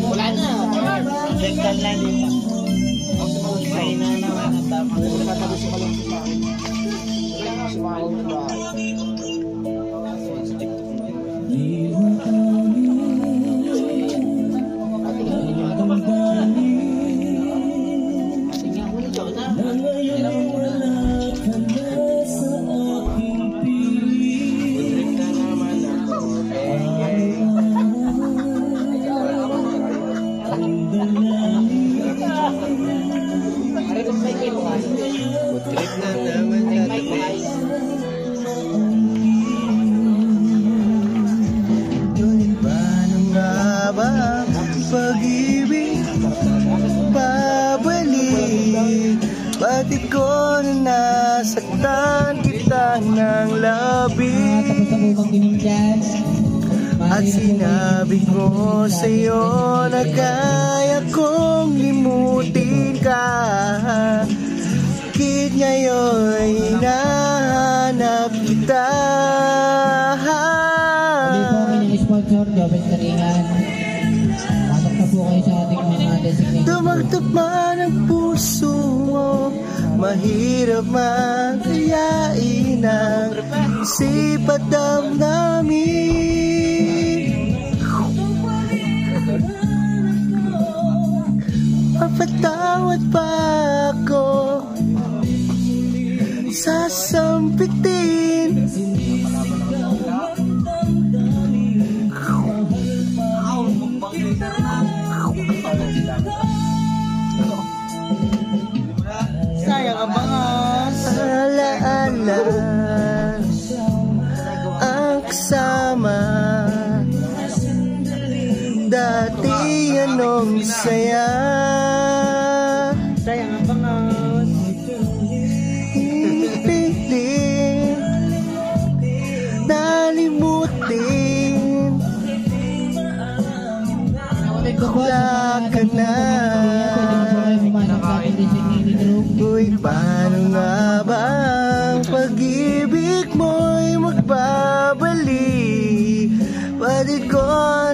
Wala na. Dental na dito. May na naman ang tama. Nakatabi sa kalong sa akin. Wala na sa mga kalong sa akin. Trip na naman natin. Ngunit paano nga ba pag-ibig babalik? Pati ko na nasaktan kita ng labis. At sinabi ko sa'yo na kaya kong limutin ka. Bakit ngayon hinahanap kita? Hindi po kami ng sponsor, Jobet Taringan. Pasok na po kayo sa ating mga designated. Tumagtog man ang puso mo, mahirap magayain ang sipat damdamin. Mapatawad pa ako, sasampitin. Sayang ang mga alaala ang kasama. Dati anong saya. sayang ang bangas. Pilit nalimutin. Wala ka na. Uy, paano nga ba ang pag-ibig mo'y magbabalik? Pwede ko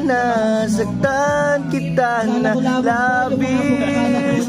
nasaktan kita na labis.